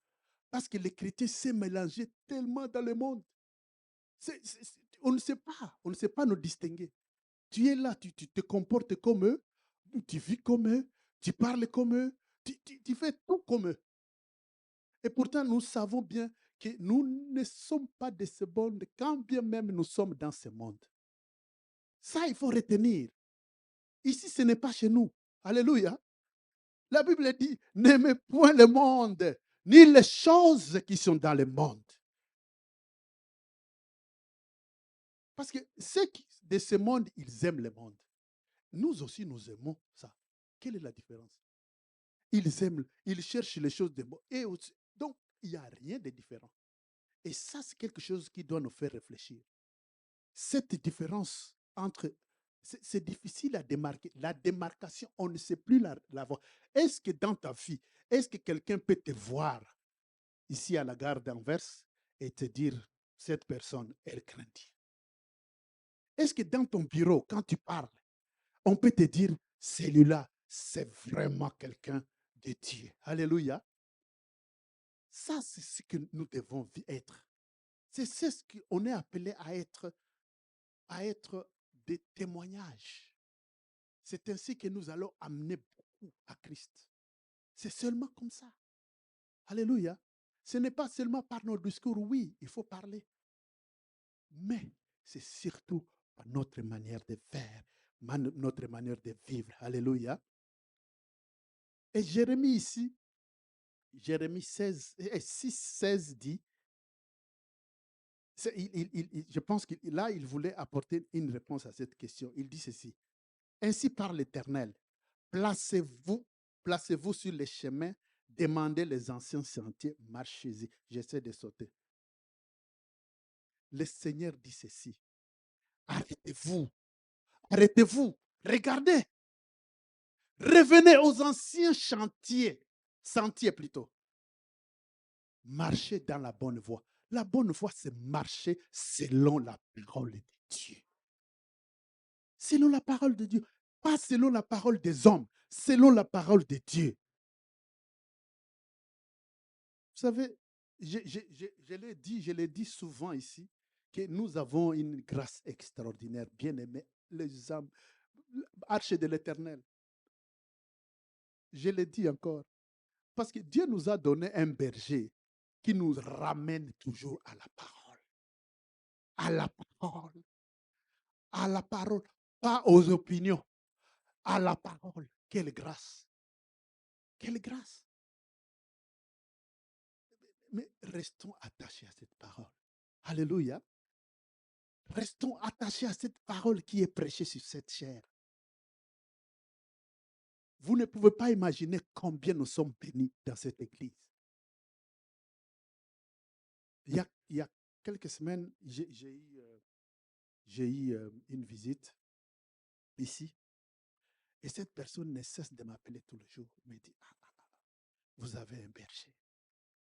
Parce que les chrétiens s'est mélangé tellement dans le monde. On ne sait pas nous distinguer. Tu es là, tu te comportes comme eux, tu vis comme eux, tu parles comme eux, tu fais tout comme eux. Et pourtant, nous savons bien que nous ne sommes pas de ce monde, quand bien même nous sommes dans ce monde. Ça, il faut retenir. Ici, ce n'est pas chez nous. Alléluia. La Bible dit, n'aimez point le monde, ni les choses qui sont dans le monde. Parce que ceux de ce monde, ils aiment le monde. Nous aussi, nous aimons ça. Quelle est la différence? Ils aiment, ils cherchent les choses de bon. Et aussi, donc, il n'y a rien de différent. Et ça, c'est quelque chose qui doit nous faire réfléchir. Cette différence entre... C'est difficile à démarquer. La démarcation, on ne sait plus la voir. Est-ce que dans ta vie, est-ce que quelqu'un peut te voir ici à la gare d'Anvers et te dire, cette personne, elle craint Dieu? Est-ce que dans ton bureau, quand tu parles, on peut te dire, celui-là, c'est vraiment quelqu'un de Dieu? Alléluia. Ça, c'est ce que nous devons être. C'est ce qu'on est appelé à être des témoignages. C'est ainsi que nous allons amener beaucoup à Christ. C'est seulement comme ça. Alléluia. Ce n'est pas seulement par nos discours, oui, il faut parler. Mais c'est surtout par notre manière de faire, notre manière de vivre. Alléluia. Et Jérémie ici, Jérémie 6, 16 dit, je pense que là, il voulait apporter une réponse à cette question. Il dit ceci. Ainsi parle l'Éternel. Placez-vous sur les chemins, demandez les anciens sentiers, marchez-y. J'essaie de sauter. Le Seigneur dit ceci. Arrêtez-vous. Arrêtez-vous. Regardez. Revenez aux anciens sentiers plutôt. Marchez dans la bonne voie. La bonne voie, c'est marcher selon la parole de Dieu. Selon la parole de Dieu. Pas selon la parole des hommes, selon la parole de Dieu. Vous savez, je l'ai dit souvent ici, que nous avons une grâce extraordinaire, bien aimés, les âmes, arche de l'Éternel. Je l'ai dit encore, Parce que Dieu nous a donné un berger qui nous ramène toujours à la parole. À la parole. À la parole. Pas aux opinions. À la parole. Quelle grâce. Quelle grâce. Mais restons attachés à cette parole. Alléluia. Restons attachés à cette parole qui est prêchée sur cette chair. Vous ne pouvez pas imaginer combien nous sommes bénis dans cette église. Il y a quelques semaines, j'ai eu une visite ici. Et cette personne ne cesse de m'appeler tous les jours. Il me dit, vous avez un berger,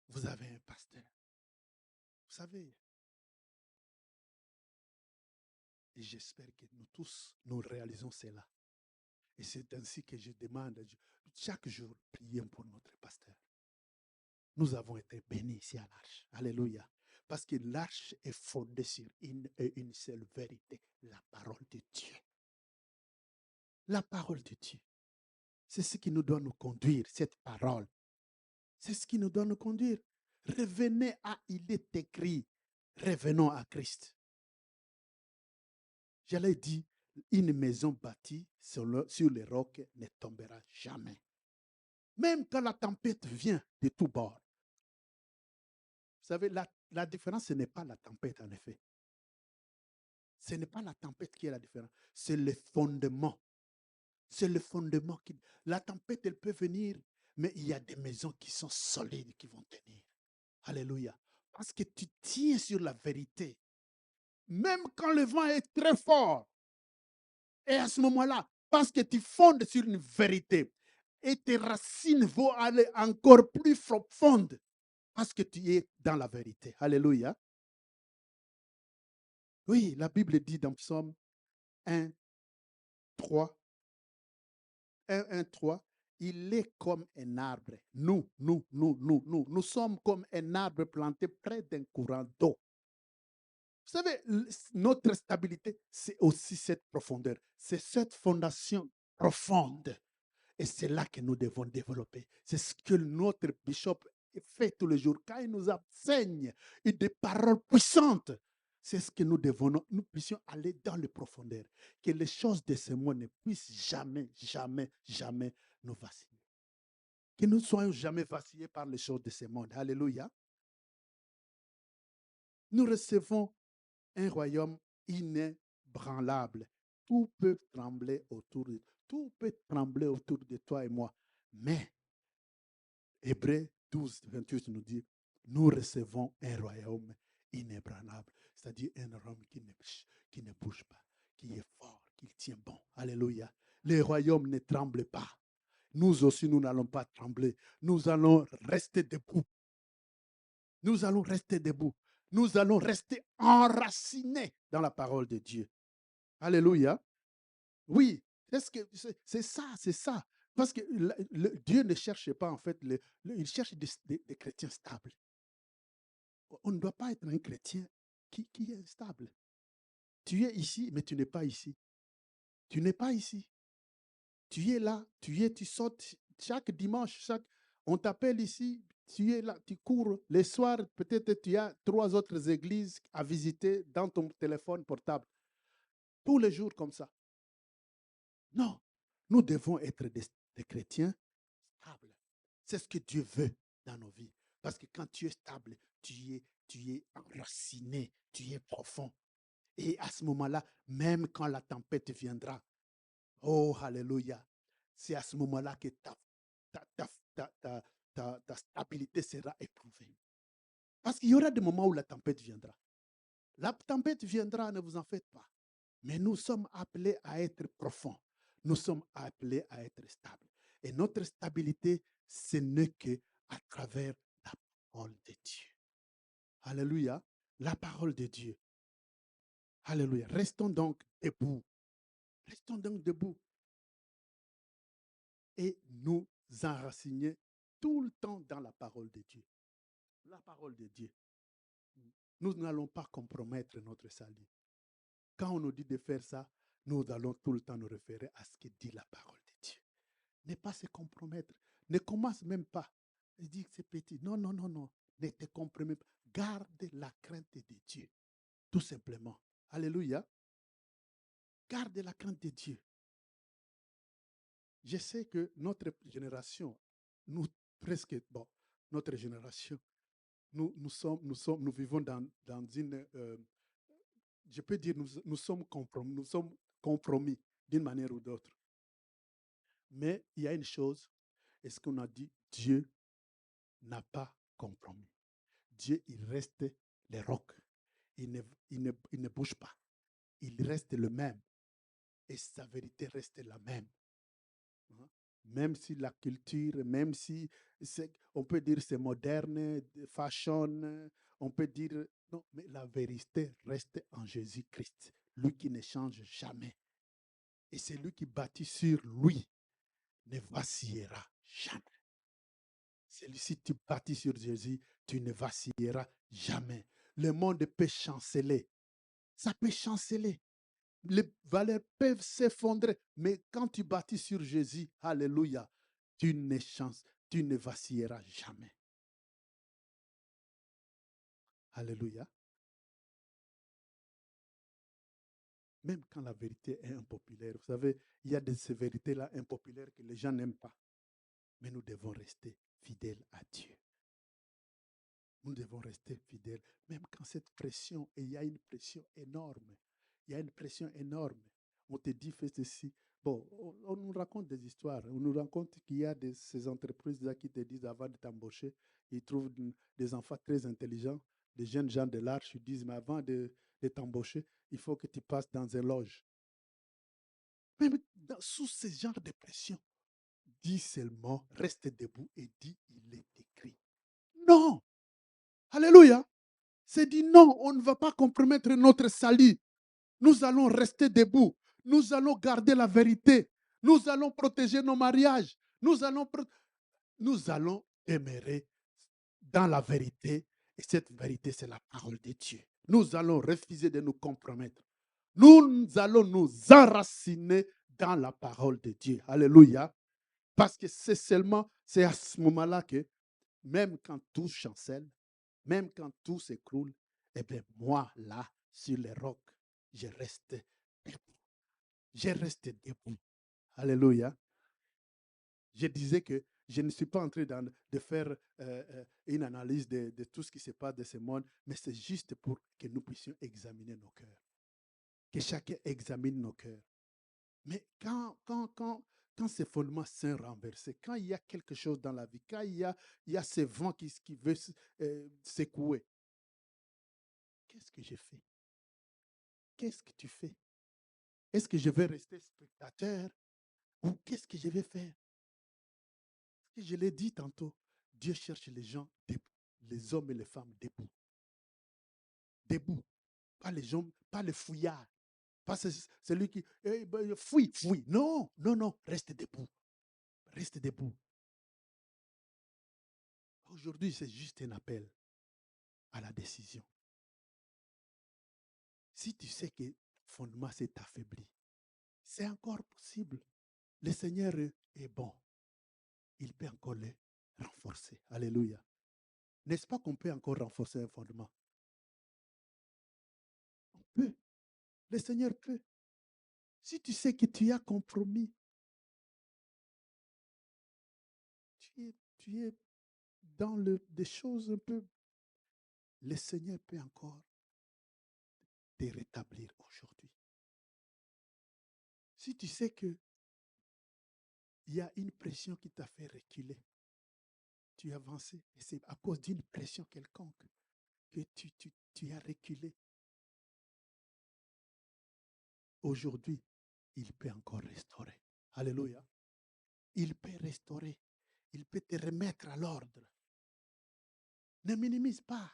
vous avez un pasteur. Vous savez, et j'espère que nous tous, nous réalisons cela. Et c'est ainsi que je demande chaque jour, prions pour notre pasteur. Nous avons été bénis ici à l'Arche. Alléluia. Parce que l'Arche est fondée sur une et une seule vérité, la parole de Dieu. La parole de Dieu. C'est ce qui nous doit nous conduire, cette parole. C'est ce qui nous doit nous conduire. Revenez à, il est écrit, revenons à Christ. J'allais dire, une maison bâtie sur les rocs ne tombera jamais. Même quand la tempête vient de tous bords. Vous savez, la différence, ce n'est pas la tempête, en effet. Ce n'est pas la tempête qui est la différence. C'est le fondement. C'est le fondement qui... La tempête, elle peut venir, mais il y a des maisons qui sont solides, qui vont tenir. Alléluia. Parce que tu tiens sur la vérité. Même quand le vent est très fort. Et à ce moment-là, parce que tu fondes sur une vérité, et tes racines vont aller encore plus profondes, parce que tu es dans la vérité. Alléluia. Oui, la Bible dit dans Psaume 1, 3, 1, 3, il est comme un arbre. Nous sommes comme un arbre planté près d'un courant d'eau. Vous savez, notre stabilité, c'est aussi cette profondeur. C'est cette fondation profonde. Et c'est là que nous devons développer. C'est ce que notre bishop fait tous les jours. Quand il nous enseigne des paroles puissantes, c'est ce que nous devons, nous puissions aller dans les profondeurs. Que les choses de ce monde ne puissent jamais, jamais, jamais nous vaciller. Que nous ne soyons jamais vacillés par les choses de ce monde. Alléluia. Nous recevons un royaume inébranlable. Tout peut trembler autour de toi et moi. Mais Hébreux 12, 28 nous dit, nous recevons un royaume inébranlable. C'est-à-dire un royaume qui ne bouge pas, qui est fort, qui tient bon. Alléluia. Le royaume ne tremble pas. Nous aussi, nous n'allons pas trembler. Nous allons rester debout. Nous allons rester debout. Nous allons rester enracinés dans la parole de Dieu. Alléluia. Oui, c'est ça. Parce que Dieu ne cherche pas, en fait, il cherche des chrétiens stables. On ne doit pas être un chrétien qui est instable. Tu es ici, mais tu n'es pas ici. Tu n'es pas ici. Tu es là, tu sautes chaque dimanche, on t'appelle ici, tu es là, tu cours. Les soirs, peut-être tu as 3 autres églises à visiter dans ton téléphone portable. Tous les jours comme ça. Non, nous devons être des chrétiens stables. C'est ce que Dieu veut dans nos vies. Parce que quand tu es stable, tu es enraciné, tu es profond. Et à ce moment-là, même quand la tempête viendra, oh, alléluia, c'est à ce moment-là que ta stabilité sera éprouvée. Parce qu'il y aura des moments où la tempête viendra. La tempête viendra, ne vous en faites pas. Mais nous sommes appelés à être profonds. Nous sommes appelés à être stables. Et notre stabilité, ce n'est qu'à travers la parole de Dieu. Alléluia. La parole de Dieu. Alléluia. Restons donc debout. Restons donc debout. Et nous enraciner tout le temps dans la parole de Dieu. La parole de Dieu. Nous n'allons pas compromettre notre salut. Quand on nous dit de faire ça, nous allons tout le temps nous référer à ce que dit la parole de Dieu. Ne pas se compromettre. Ne commence même pas. Il dit que c'est petit. Non, non, non, non. Ne te compromets pas. Garde la crainte de Dieu. Tout simplement. Alléluia. Garde la crainte de Dieu. Je sais que notre génération, nous presque, bon, notre génération, nous vivons dans une, je peux dire, nous sommes compromis d'une manière ou d'autre. Mais il y a une chose, est-ce qu'on a dit, Dieu n'a pas compromis. Dieu, il reste le roc. Il ne bouge pas. Il reste le même. Et sa vérité reste la même. Hein. Même si la culture, même si on peut dire c'est moderne, fashion, on peut dire non, mais la vérité reste en Jésus-Christ, lui qui ne change jamais. Et c'est lui qui bâtit sur lui, ne vacillera jamais. Si tu bâtis sur Jésus, tu ne vacilleras jamais. Le monde peut chanceler. Ça peut chanceler. Les valeurs peuvent s'effondrer. Mais quand tu bâtis sur Jésus, alléluia, tu ne vacilleras jamais. Alléluia. Même quand la vérité est impopulaire, vous savez, il y a de ces vérités-là impopulaires que les gens n'aiment pas. Mais nous devons rester fidèles à Dieu. Nous devons rester fidèles, même quand cette pression, et il y a une pression énorme, il y a une pression énorme. On te dit, fais ceci. Bon, on nous raconte des histoires. On nous raconte qu'il y a ces entreprises-là qui te disent, avant de t'embaucher, ils trouvent des enfants très intelligents, des jeunes gens de l'âge, ils disent, mais avant de t'embaucher, il faut que tu passes dans un loge. Même sous ce genre de pression, dis seulement, reste debout et dis, il est écrit. Non! Alléluia! C'est dit non, on ne va pas compromettre notre salut. Nous allons rester debout. Nous allons garder la vérité. Nous allons protéger nos mariages. Nous allons demeurer dans la vérité. Et cette vérité, c'est la parole de Dieu. Nous allons refuser de nous compromettre. Nous allons nous enraciner dans la parole de Dieu. Alléluia. Parce que c'est à ce moment-là que, même quand tout chancelle, même quand tout s'écroule, eh bien, moi, là, sur les rocs, je reste debout. Je reste debout. Alléluia. Je disais que je ne suis pas en train de faire une analyse de tout ce qui se passe de ce monde, mais c'est juste pour que nous puissions examiner nos cœurs. Que chacun examine nos cœurs. Mais quand ces fondements sont renversés, quand il y a quelque chose dans la vie, quand il y a ce vent qui veut secouer, qu'est-ce que je fais? Qu'est-ce que tu fais? Est-ce que je vais rester spectateur ou qu'est-ce que je vais faire? Parce que je l'ai dit tantôt, Dieu cherche les gens debout, les hommes et les femmes debout. Debout. Pas les gens, pas les fouillards. Pas celui qui fouille. Non, non, non, reste debout. Reste debout. Aujourd'hui, c'est juste un appel à la décision. Si tu sais que le fondement s'est affaibli, c'est encore possible. Le Seigneur est bon. Il peut encore les renforcer. Alléluia. N'est-ce pas qu'on peut encore renforcer un fondement? On peut. Le Seigneur peut. Si tu sais que tu as compromis, tu es dans des choses un peu, le Seigneur peut encore te rétablir aujourd'hui. Si tu sais que il y a une pression qui t'a fait reculer, tu as avancé et c'est à cause d'une pression quelconque que tu as reculé. Aujourd'hui, il peut encore restaurer. Alléluia. Il peut restaurer. Il peut te remettre à l'ordre. Ne minimise pas.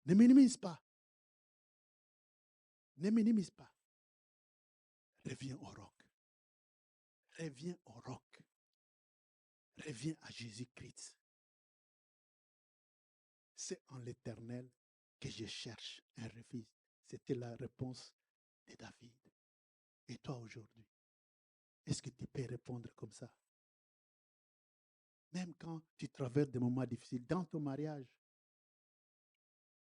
Ne minimise pas. Ne minimise pas. Reviens au roc. Reviens au roc. Reviens à Jésus-Christ. C'est en l'Éternel que je cherche un refuge. C'était la réponse de David. Et toi aujourd'hui, est-ce que tu peux répondre comme ça? Même quand tu traverses des moments difficiles dans ton mariage,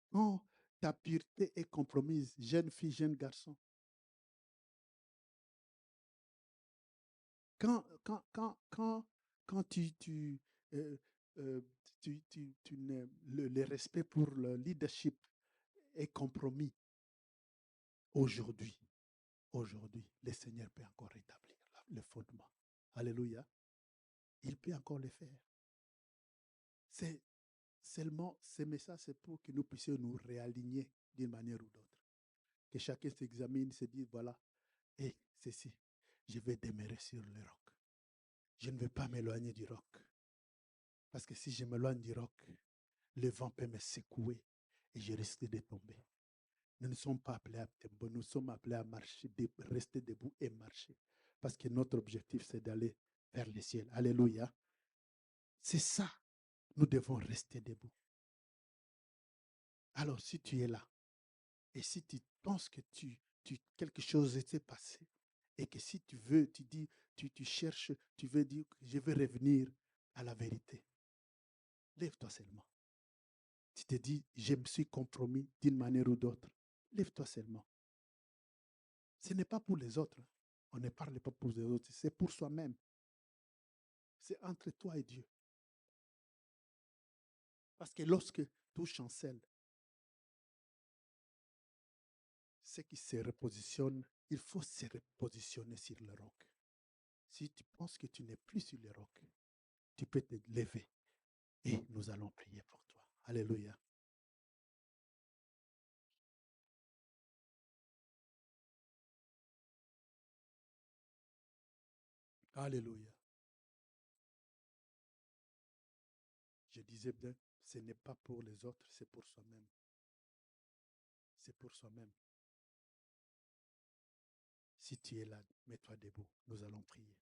quand ta pureté est compromise, jeune fille, jeune garçon. Quand euh, le respect pour le leadership est compromis aujourd'hui, le Seigneur peut encore rétablir le fondement. Alléluia. Il peut encore le faire. C'est seulement, ces messages, c'est pour que nous puissions nous réaligner d'une manière ou d'autre. Que chacun s'examine, se dise, voilà, et ceci, je vais demeurer sur le roc. Je ne vais pas m'éloigner du roc. Parce que si je m'éloigne du roc, le vent peut me secouer et je risque de tomber. Nous ne sommes pas appelés à tomber, nous sommes appelés à marcher, rester debout et marcher. Parce que notre objectif, c'est d'aller vers le ciel. Alléluia. C'est ça. Nous devons rester debout. Alors, si tu es là, et si tu penses que quelque chose s'est passé, et que si tu veux, tu dis, tu cherches, tu veux dire, je veux revenir à la vérité, lève-toi seulement. Tu te dis, je me suis compromis d'une manière ou d'autre, lève-toi seulement. Ce n'est pas pour les autres. On ne parle pas pour les autres, c'est pour soi-même. C'est entre toi et Dieu. Parce que lorsque tout chancelle, ceux qui se repositionnent, il faut se repositionner sur le roc. Si tu penses que tu n'es plus sur le roc, tu peux te lever et nous allons prier pour toi. Alléluia. Alléluia. Je disais bien, ce n'est pas pour les autres, c'est pour soi-même. C'est pour soi-même. Si tu es là, mets-toi debout. Nous allons prier.